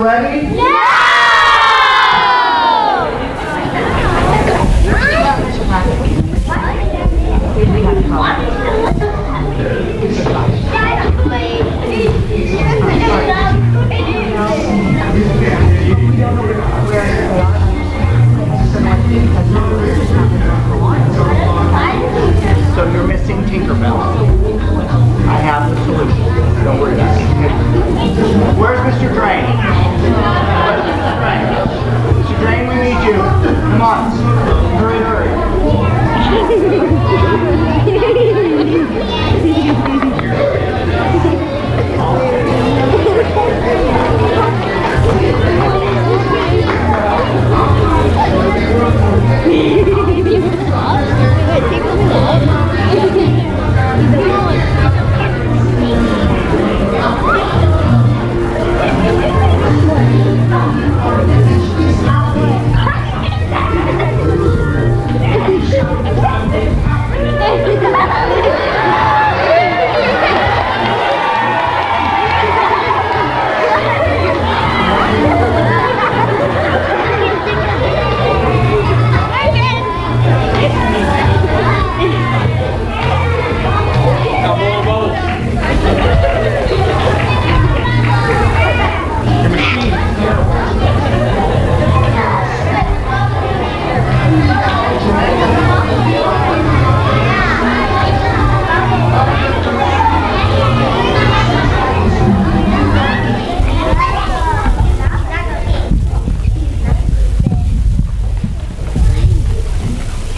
Ready? Yeah! So you're missing Tinkerbell. I have the solution. Don't worry about it. Where's Mr. Drain? Mr. Drain, we need you. Come on. Hurry, hurry.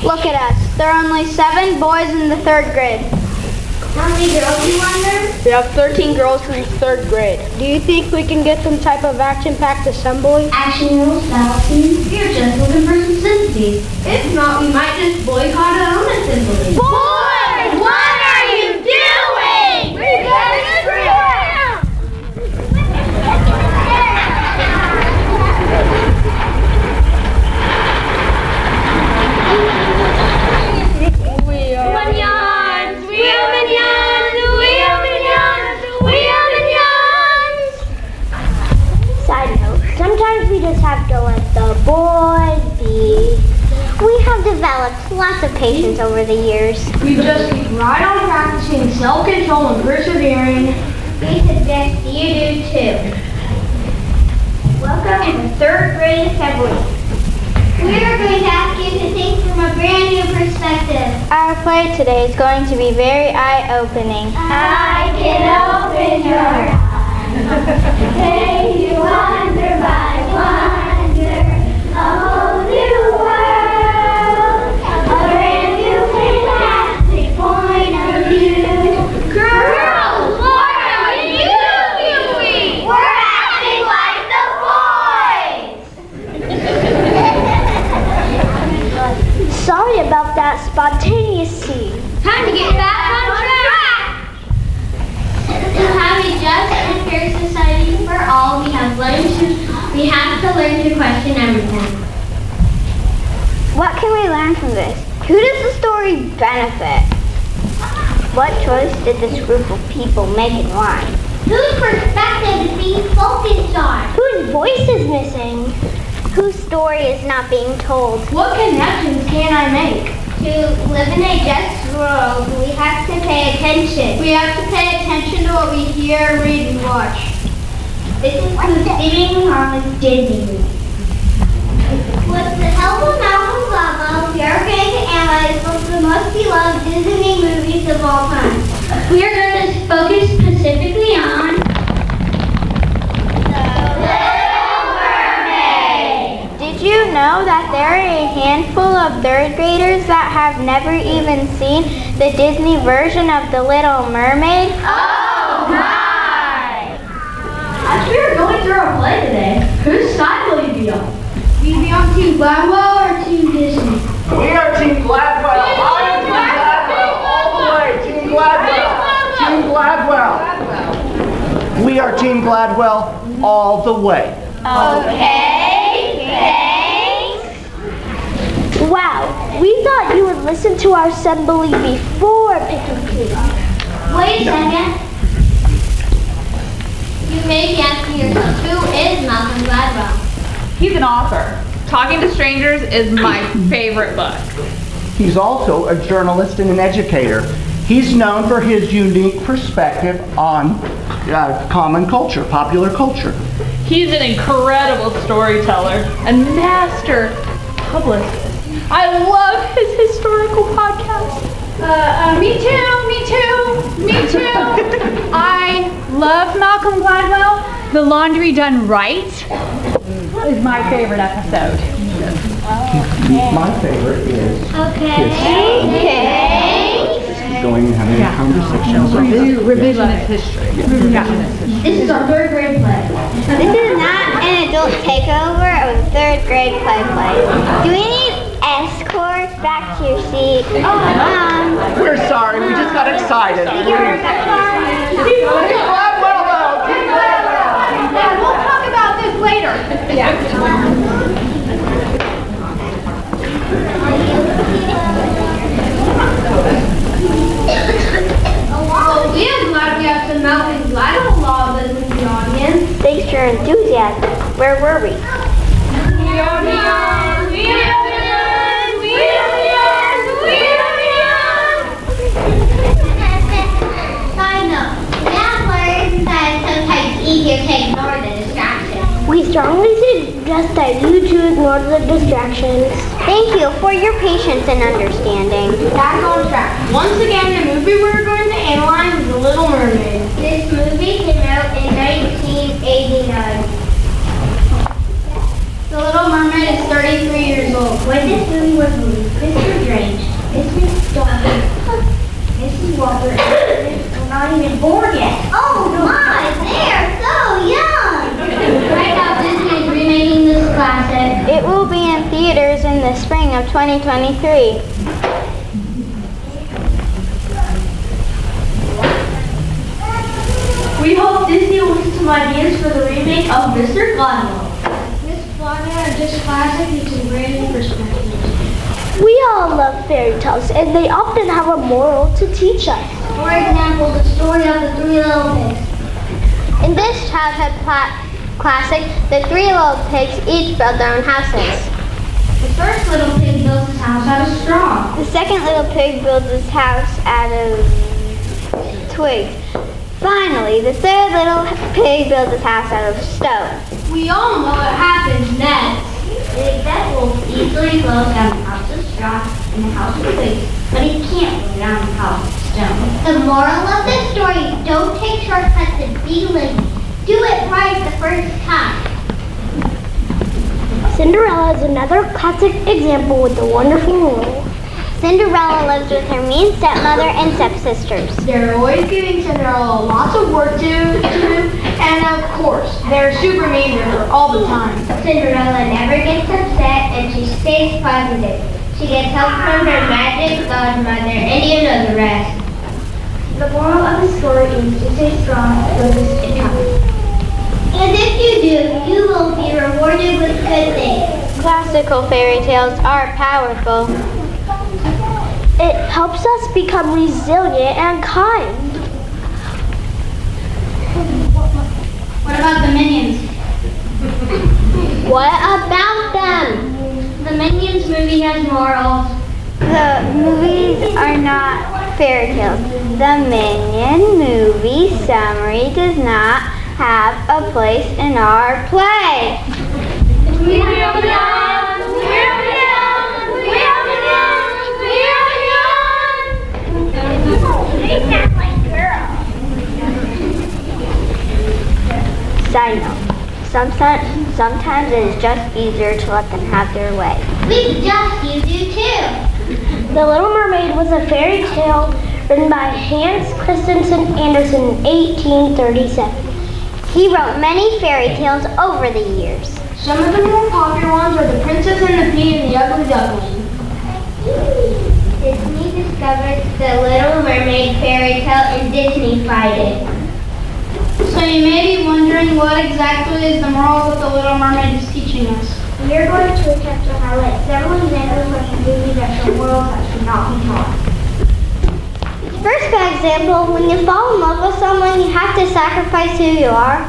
Look at us. There are only 7 boys in the 3rd grade. How many girls do you wonder? We have 13 girls in the 3rd grade. Do you think we can get some type of action-packed assembly? Action rules, battle scenes. You're just looking for some sympathy. If not, we might just boycott our own assembly. Boys, what are you doing? We're getting Sometimes we just have to let the boys be. We have developed lots of patience over the years. We just keep right on practicing self-control and persevering. We suggest you do too. Welcome to the 3rd grade assembly. We are going to ask you to think from a brand new perspective. Our play today is going to be very eye-opening. I can open your eyes. Make you wonder by wonder. A whole new world. A brand new fantastic point of view. Girls, what are you doing? We're acting like the boys. Sorry about that spontaneous scene. Time to get back on track. To have a just and fair society for all, we have to learn to question everything. What can we learn from this? Who does the story benefit? What choice did this group of people make and why? Whose perspective is being focused on? Whose voice is missing? Whose story is not being told? What connections can I make? To live in a just world, we have to pay attention. We have to pay attention to what we hear, read, and watch. This includes sitting on Disney movies. With the help of Malcolm Gladwell, we are going to analyze one of the most beloved Disney movies of all time. We are going to focus specifically on The Little Mermaid. Did you know that there are a handful of 3rd graders that have never even seen the Disney version of The Little Mermaid? Oh my! As we are going through our play today, whose side will you be on? Will you be on Team Gladwell or Team Disney? We are Team Gladwell. I am Team Gladwell. All the way. Team Gladwell. Team Gladwell. We are Team Gladwell all the way. Okay, thanks. Wow, we thought you would listen to our assembly before picking teams. Wait a second. You You may be asking yourself, who is Malcolm Gladwell? He's an author. Talking to Strangers is my favorite book. He's also a journalist and an educator. He's known for his unique perspective on common culture, popular culture. He's an incredible storyteller and master publicist. I love his historical podcast. Me too. I love Malcolm Gladwell. The Laundry Done Right is my favorite episode. My favorite is Okay. going and having a conversation. Revisionist history. This is our third grade play. This is not an adult takeover of the third grade play. Do we need escorts back to your seat? We're sorry, we just got excited. We'll talk about this later. Well, we are glad we have some Malcolm Gladwell laws in the audience. Thanks for your enthusiasm. Where were we? Side note, now learned that it's sometimes easier to ignore the distractions. We strongly suggest that you two ignore the distractions. Thank you for your patience and understanding. Back on track. Once again, the movie we're going to analyze is The Little Mermaid. This movie came out in 1989. The Little Mermaid is 33 years old. When this movie was released, Mr. Strange, Mrs. Dawson, Mrs. Walker, were not even born yet. Oh my, they are so young! Right now, Disney is remaking this classic. It will be in theaters in the spring of 2023. We hope Disney will get some ideas for the remake of Mr. Gladwell. Miss Gladwell, this classic needs some great perspective. We all love fairy tales, and they often have a moral to teach us. For example, the story of the three little pigs. In this childhood classic, the three little pigs each build their own houses. The first little pig builds his house out of straw. The second little pig builds his house out of twigs. Finally, the third little pig builds his house out of stone. We all know what happens next. The exec wolf easily blows down the house of straw and the house of twigs, but he can't blow down the house of stone. The moral of this story, don't take shortcuts and be lazy. Do it right the first time. Cinderella is another classic example with a wonderful moral. Cinderella lives with her mean stepmother and stepsisters. They're always giving Cinderella lots of work to do, and of course, they're super mean to her all the time. Cinderella never gets upset and she stays positive. She gets help from her magic godmother, and you know the rest. The moral of the story is to stay strong, focused, and happy. And if you do, you will be rewarded with good things. Classical fairy tales are powerful. It helps us become resilient and kind. What about the Minions? What about them? The Minions movie has morals. The movies are not fairy tales. The Minion movie summary does not have a place in our play. We are young, we are young, we are young. They sound like girls. Side note, sometimes it is just easier to let them have their way. We suggest you do too. The Little Mermaid was a fairy tale written by Hans Christian Andersen in 1837. He wrote many fairy tales over the years. Some of the more popular ones are The Princess and the Pea and the Ugly Duckling. Disney discovered the Little Mermaid fairy tale and Disney-fied it. So you may be wondering what exactly is the moral that the Little Mermaid is teaching us. We are going to attempt to highlight several examples of the movie that show morals that should not be taught. First, for example, when you fall in love with someone, you have to sacrifice who you are.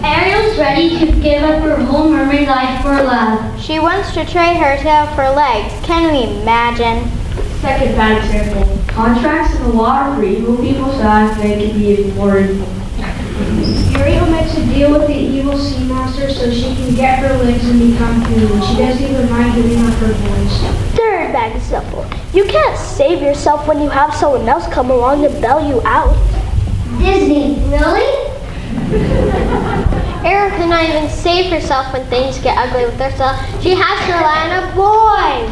Ariel's ready to give up her whole mermaid life for love. She wants to trade her tail for legs. Can we imagine? Second bad example. Contracts in the water for evil people so as they can be even more evil. Ariel makes a deal with the evil sea monster so she can get her legs and become human. She doesn't even mind giving up her voice. Third bad example. You can't save yourself when you have someone else come along and bail you out. Disney, really? Ariel cannot even save herself when things get ugly with Ursula. She has to rely on a boy.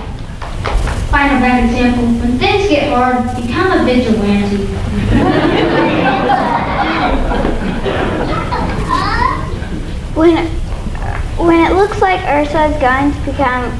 Final bad example. When things get hard, become a vigilante. When it looks like Ursula is going to become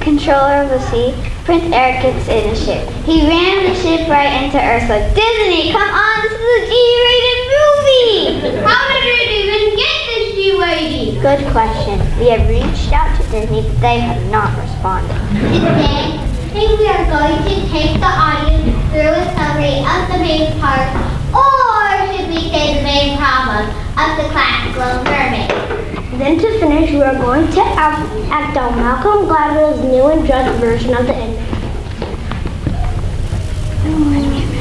controller of the sea, Prince Eric gets in a ship. He ran the ship right into Ursula. Disney, come on, this is a G-rated movie! How did it even get this G-rated? Good question. We have reached out to Disney, but they have not responded. Today, I think we are going to take the audience through a summary of the main part, or should we say the main problem of the classical mermaid. Then to finish, we are going to act out Malcolm Gladwell's new and judged version of the ending.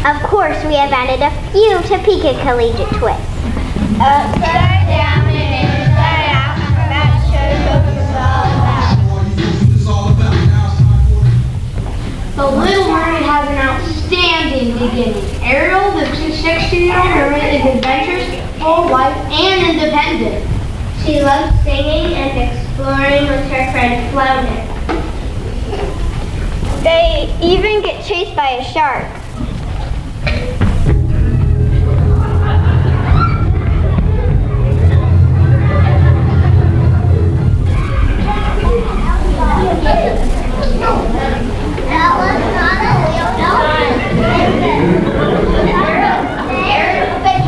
Of course, we have added a few Topeka Collegiate twists. Upside down and inside out, that shows what it's all about. The Little Mermaid has an outstanding beginning. Ariel, the 16-year-old mermaid, is adventurous, full of life, and independent. She loves singing and exploring with her friend Flounder. They even get chased by a shark. That was not a real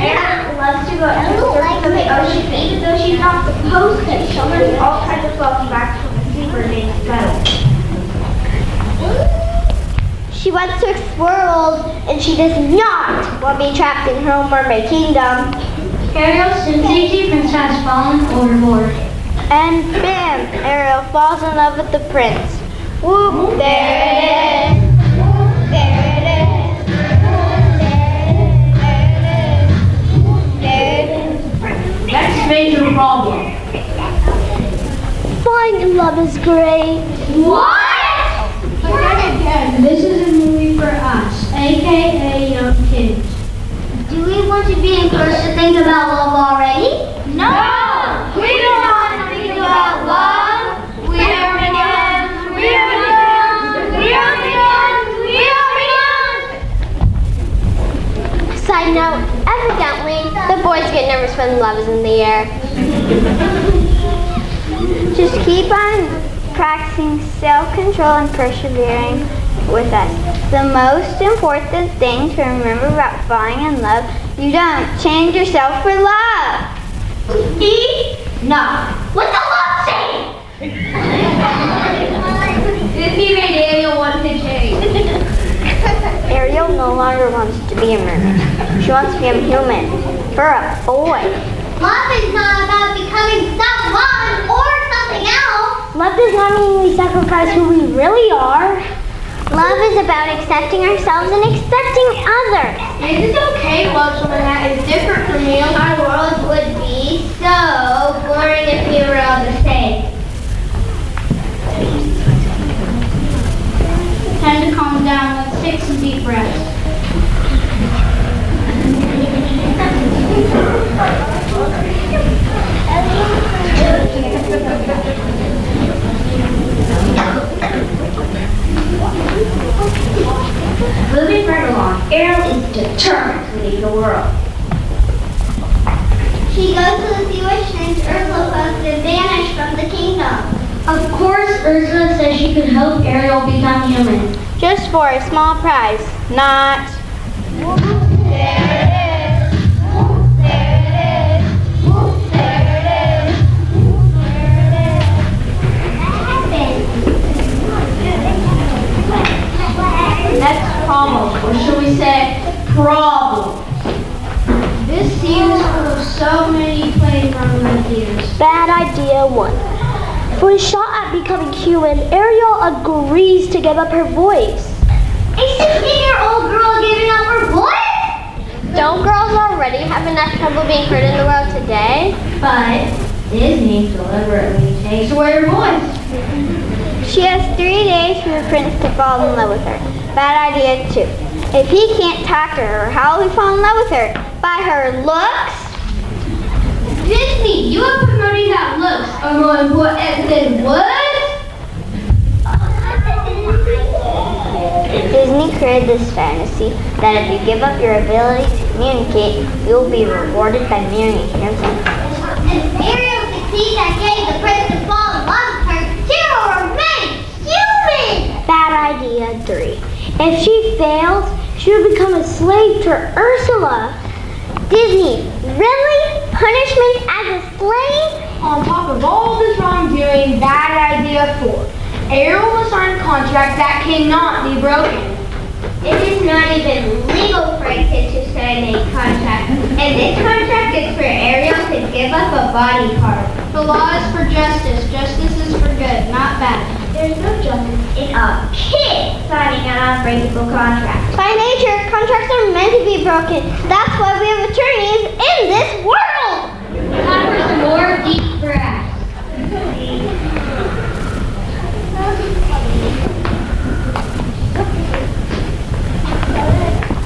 Ariel loves to go to the ocean, even though she's not supposed to. She learns all kinds of welcome back from a super named Metal. She wants to explore the world, and she does not want to be trapped in her own mermaid kingdom. Ariel's Sensei Prince has fallen overboard. And bam! Ariel falls in love with the prince. Whoop! There it is! Whoop, there it is! There it is! That's a major problem. Falling in love is great. What? Again, this is a movie for us, aka young kids. Do we want to be encouraged to think about love already? No! We don't want to think about love. We are young. We are young. We are young. We are young. Side note, evidently, the boys get nervous when love is in the air. Just keep on practicing self-control and persevering with us. The most important thing to remember about falling in love, you don't change yourself for love. No. What the love say? Disney made Ariel want to change. Ariel no longer wants to be a mermaid. She wants to be a human. For a boy. Love is not about becoming someone or something else. Love does not mean we sacrifice who we really are. Love is about accepting ourselves and accepting others. Is it okay to love someone that is different from you? Our world would be so boring if we were all the same. Time to calm down. Let's take some deep breaths. Moving right along, Ariel is determined to leave the world. She goes to the sea where Prince Ursula supposed to vanish from the kingdom. Of course, Ursula says she could help Ariel become human. Just for a small prize, not... There it is. There it is. There it is. Next problem, or should we say problem. This scene is full of so many playing idea 1. For a shot at becoming human, Ariel agrees to give up her voice. A 16-year-old girl giving up her voice? Don't girls already have enough trouble being heard in the world today? But Disney deliberately takes away her voice. She has 3 days for the prince to fall in love with her. Bad idea 2. If he can't talk to her, how will he fall in love with her? By her looks? Disney, you are promoting that looks are more important than words? Disney created this fantasy that if you give up your ability to communicate, you will be rewarded by marrying a handsome prince. If Ariel succeeds at getting the prince to fall in love with her, she will remain human! Bad idea 3. If she fails, she will become a slave to Ursula. Disney, really? Punishment as a slave? On top of all this wrongdoing, bad idea 4. Ariel will sign a contract that cannot be broken. It is not even legal for a kid to sign a contract, and this contract is for Ariel to give up a body part. The law is for justice. Justice is for good, not bad. There's no justice in a kid signing an unbreakable contract. By nature, contracts are meant to be broken. That's why we have attorneys in this world. Time for some more deep breaths.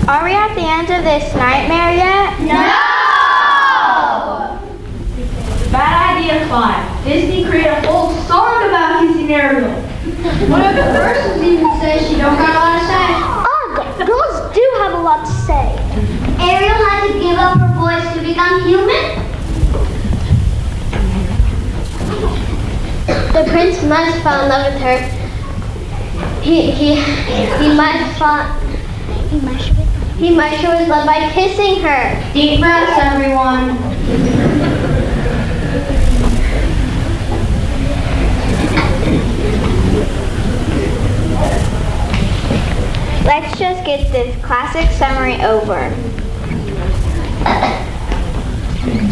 Are we at the end of this nightmare yet? No! Bad idea 5. Disney created a whole song about kissing Ariel. One of the verses even says she don't got a lot to say. Ugh, girls do have a lot to say. Ariel had to give up her voice to become human? The prince must fall in love with her. He must show his love by kissing her. Deep breaths, everyone. Let's just get this classic summary over.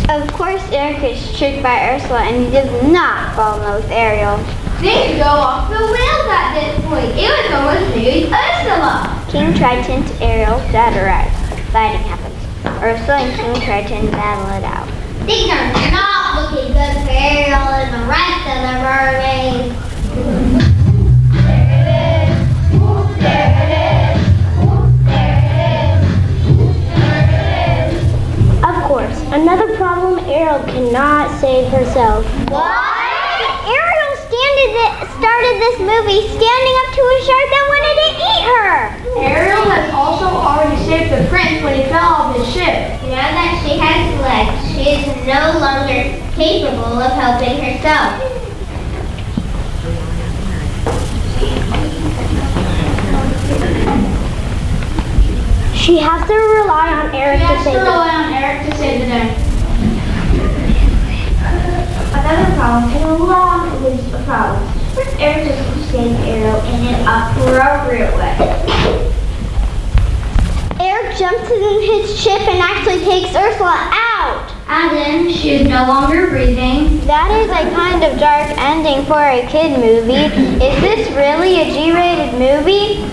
Of course, Eric is tricked by Ursula and he does not fall in love with Ariel. Things go off the wheels at this point. It was almost maybe Ursula. King Triton's Ariel dad arrives. Fighting happens. Ursula and King Triton battle it out. Things are not looking good for Ariel and the rest of the mermaids. Of course, another problem, Ariel cannot save herself. What? Ariel started this movie standing up to a shark that wanted to eat her. Ariel has also already saved the prince when he fell off his ship. Now that she has legs, she is no longer capable of helping herself. She has to rely on Eric She to has to save her. rely on Eric to save the day. Another problem and a long list of problems. First, Eric doesn't save Ariel in an appropriate way. Eric jumps in his ship and actually takes Ursula out. And then she is no longer breathing. That is a kind of dark ending for a kid movie. Is this really a G-rated movie?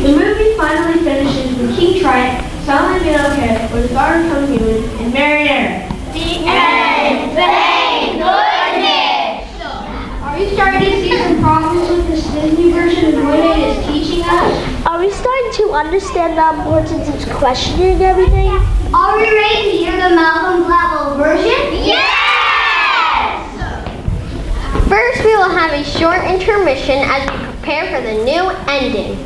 The movie finally finishes with King Triton suddenly being okay with his daughter becoming human and marrying Eric. The end. Thank goodness. Are you starting to see some problems with this Disney version of what it is teaching us? Are we starting to understand the importance of questioning everything? Are we ready to hear the Malcolm Gladwell version? Yes! First, we will have a short intermission as we prepare for the new ending.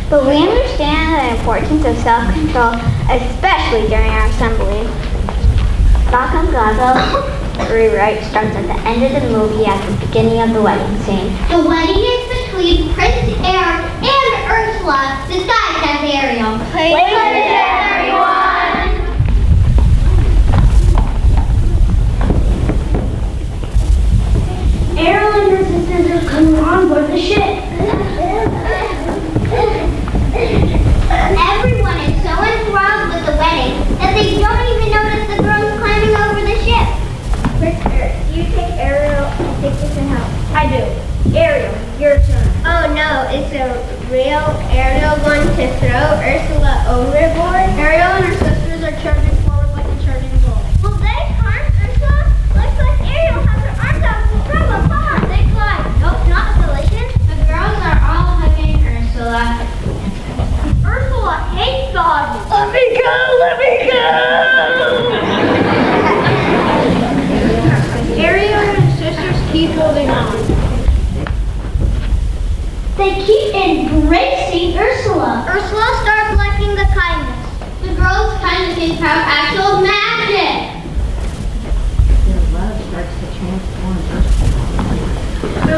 But we understand the importance of self-control, especially during our assembly. Malcolm Gladwell rewrite starts at the end of the movie at the beginning of the wedding scene. The wedding is between Prince Eric and Ursula, disguised as Ariel. Play everyone! Ariel and her sisters are coming on board the ship. Everyone is so enthralled with the wedding that they don't even notice the girls climbing over the ship. You take Ariel and take this in house. I do. Ariel, your turn. Oh no, is the real Ariel going to throw Ursula overboard? Ariel and her sisters are charging forward like a charging bull. Will they harm Ursula? Looks like Ariel has her arms out from above. They glide. Nope, not a collision. The girls are all hugging Ursula. Ursula hates dogs. Let me go! Ariel and her sisters keep holding on. They keep embracing Ursula. Ursula starts liking the kindness. The girls kind of think have actual magic. Their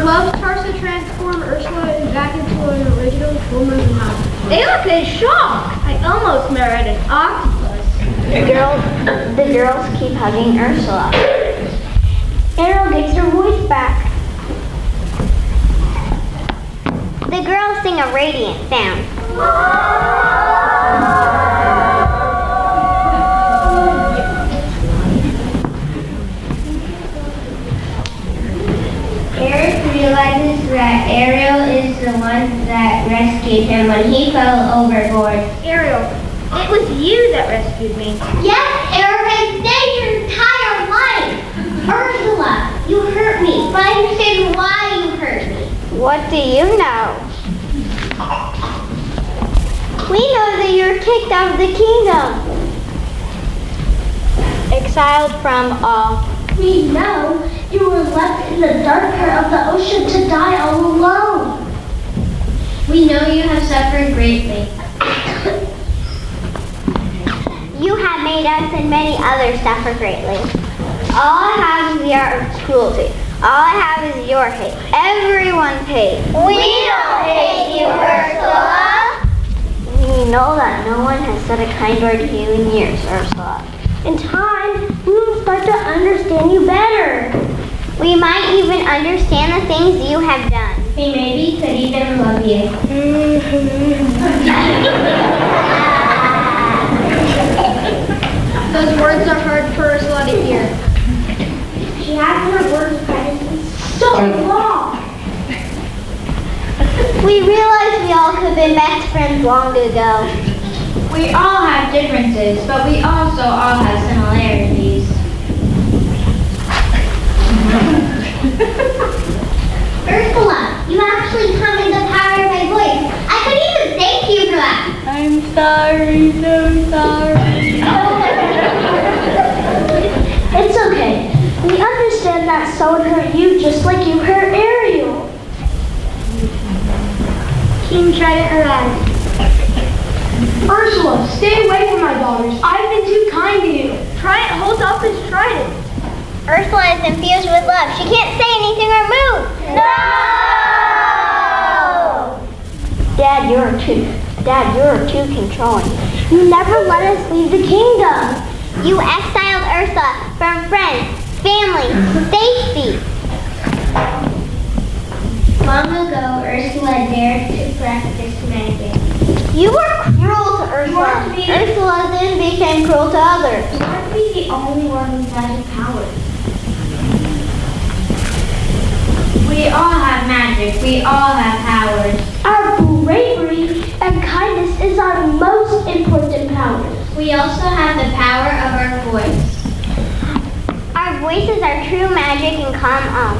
love starts to transform Ursula back into an original woman house. They look in shock. I almost married an octopus. The girls keep hugging Ursula. Ariel gets her voice back. The girls sing a radiant sound. Eric realizes that Ariel is the one that rescued him when he fell overboard. Ariel, it was you that rescued me. Yes, Eric, I saved your entire life. Ursula, you hurt me, but I understand why you hurt me. What do you know? We know that you're kicked out of the kingdom. Exiled from all. We know you were left in the dark part of the ocean to die all alone. We know you have suffered greatly. You have made us and many others suffer greatly. All I have is your cruelty. All I have is your hate. Everyone's hate. We don't hate you, Ursula. We know that no one has said a kind word to you in years, Ursula. In time, we will start to understand you better. We might even understand the things you have done. We maybe could even love you. Those words are hard for Ursula to hear. She hasn't heard words of kindness so long. We realize we all could have been best friends long ago. We all have differences, but we also all have similarities. Ursula, you actually commented the power of my voice. I could even thank you for that. I'm sorry, so sorry. It's okay. We understand that someone hurt you just like you hurt Ariel. Team Trident arrived. Ursula, stay away from my daughters. I've been too kind to you. Trident holds up his trident. Ursula is infused with love. She can't say anything or move. No! Dad, you're too controlling. You never let us leave the kingdom. You exiled Ursula from friends, family, safety. Long ago, Ursula dared to practice magic. You were cruel to Ursula. Ursula then became cruel to others. You want to be the only one with magic powers. We all have magic. We all have powers. Our bravery and kindness is our most important powers. We also have the power of our voice. Our voices are true magic and come up.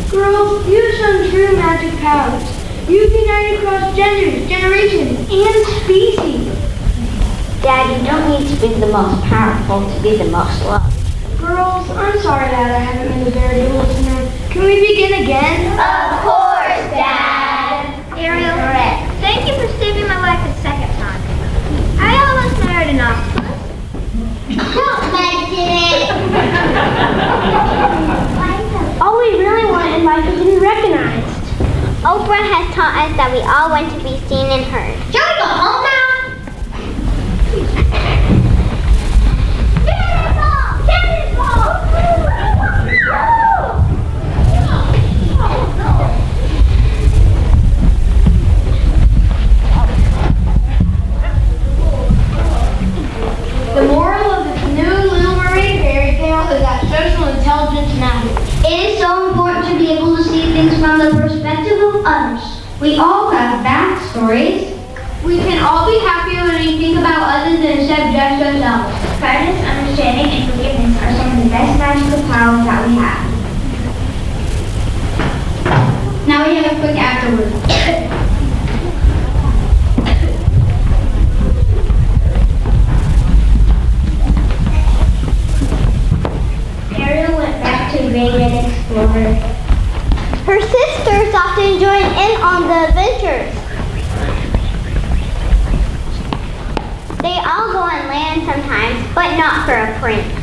Girls, you have some true magic powers. You've united across genders, generations, and species. Dad, you don't need to be the most powerful to be the most loved. Girls, I'm sorry that I haven't been a very good listener. Can we begin again? Of course, Dad. Ariel, Thank you for saving my life a second time. I almost married an octopus. don't mention it. All we really want in life is to be recognized. Oprah has taught us that we all want to be seen and heard. Shall we go home now? The moral of this new Little Mermaid fairy tale is that social intelligence matters. It is so important to be able to see things from the perspective of others. We all have backstories. We can all be happier when we think about others instead of just ourselves. Kindness, understanding, and forgiveness are some of the best magical powers that we have. Now we have a quick afterword. Ariel went back to being an explorer. Her sisters often join in on the adventures. They all go on land sometimes, but not for a prince.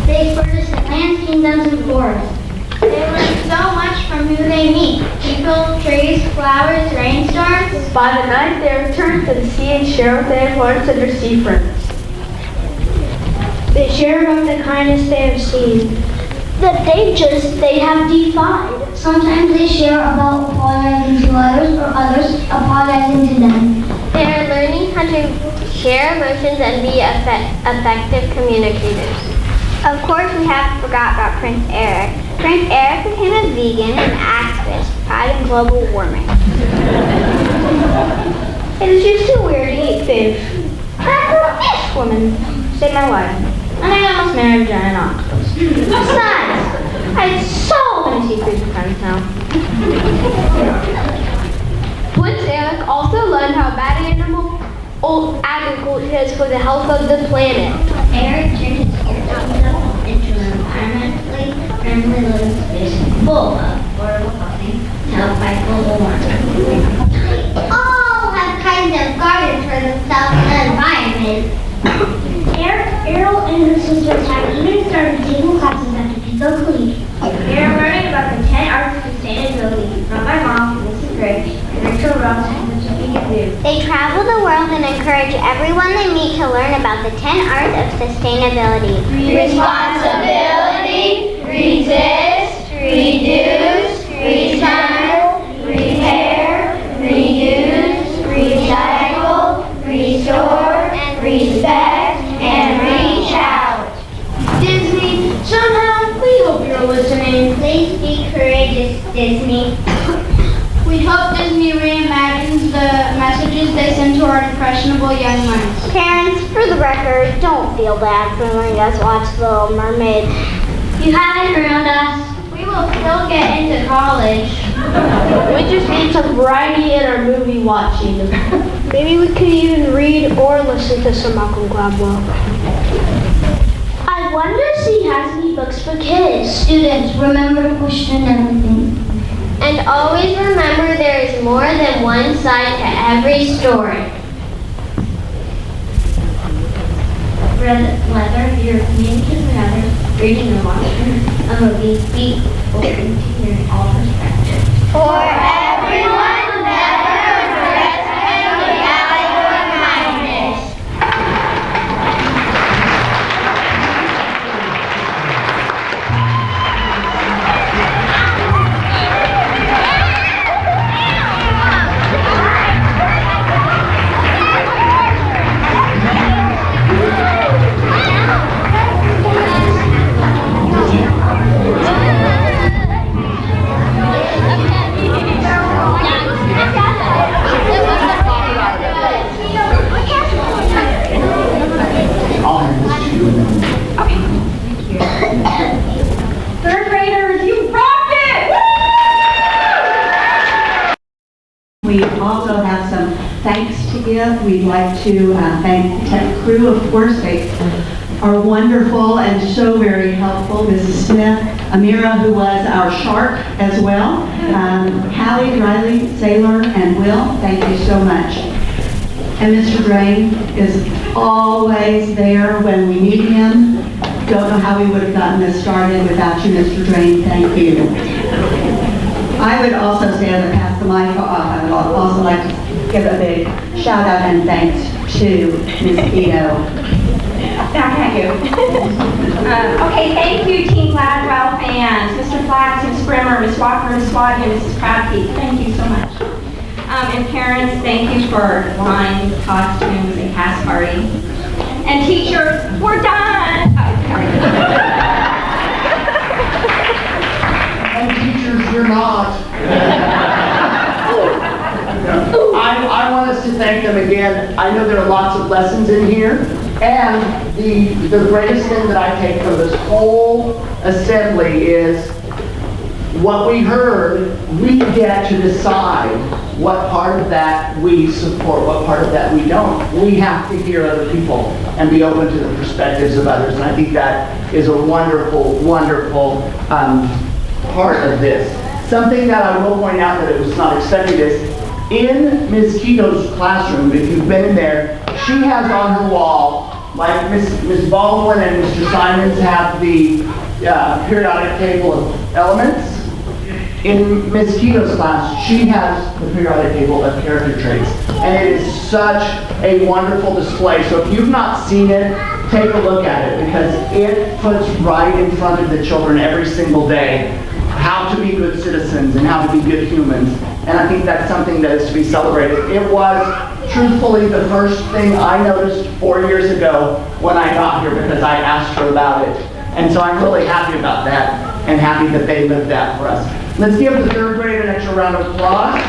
They explored distant lands, kingdoms, and forests. They learn so much from who they meet. People, trees, flowers, rainstorms. By the night, they return to the sea and share what they have learned to their sea friends. They share about the kindness they have seen, the dangers they have defied. Sometimes they share about apologizing to others or others apologizing to them. They are learning how to share emotions and be effective communicators. Of course, we haven't forgot about Prince Eric. Prince Eric became a vegan and activist fighting global warming. It is just too weird to eat fish. I'm a fish woman, said my wife. And I almost married a giant octopus. Besides, I have so many secrets to friends now. Prince Eric also learned how bad old agriculture is for the health of the planet. Eric turned his kingdom into an environmentally friendly living space full of affordable housing to help fight global warming. All have kind of gardens for themselves and the environment. Ariel and her sisters have even started taking classes at Topeka Collegiate. They are learning about the 10 arts of sustainability from my mom, Mrs. Gray, and Rachel Ross from the Topeka Zoo. They travel the world and encourage everyone they meet to learn about the 10 arts of sustainability. Responsibility, resist, reduce, recycle, repair, reuse, recycle, restore, respect, and reach out. Disney, somehow we hope you're listening. Please be courageous, Disney. We hope Disney reimagines the messages they send to our impressionable young minds. Parents, for the record, don't feel bad for letting us watch The Little Mermaid. You haven't ruined us. We will still get into college. We just need some variety in our movie watching. Maybe we could even read or listen to some Malcolm Gladwell. I wonder if he has any books for kids. Students, remember to question everything. And always remember there is more than one side to every story. whether you're communicating with others, reading or watching a movie, be open to hearing all perspectives. For everyone, never underestimate the value of kindness. Third graders, you rocked it! We also have some thanks to give. We'd like to thank the tech crew, of course. They are wonderful and so very helpful. Mrs. Smith, Amira, who was our shark as well. Callie, Riley, Sailor, and Will, thank you so much. And Mr. Drain is always there when we need him. Don't know how we would have gotten this started without you, Mr. Drain. Thank you. I would also say, as I pass the mic off, I would also like to give a big shout out and thanks to Ms. Kido. Thank you. Okay, thank you, Team Gladwell fans, Mr. Flax, Ms. Brimmer, Ms. Walker, Ms. Swati, and Mrs. Krabke. Thank you so much. And parents, thank you for lines, costumes, and cast party. And teachers, we're done. And teachers, you're not. I want us to thank them again. I know there are lots of lessons in here, and the greatest thing that I take from this whole assembly is what we heard. We get to decide what part of that we support, what part of that we don't. We have to hear other people and be open to the perspectives of others, and I think that is a wonderful, wonderful part of this. Something that I will point out that it was not expected is, in Ms. Kido's classroom, if you've been in there, she has on her wall, like Ms. Baldwin and Mr. Simons have the periodic table of elements. In Ms. Kido's class, she has the periodic table of character traits. And it is such a wonderful display. So if you've not seen it, take a look at it, because it puts right in front of the children every single day how to be good citizens and how to be good humans. And I think that's something that is to be celebrated. It was truthfully the first thing I noticed 4 years ago when I got here, because I asked her about it. And so I'm really happy about that and happy that they lived that for us. Let's give the third grade an extra round of applause.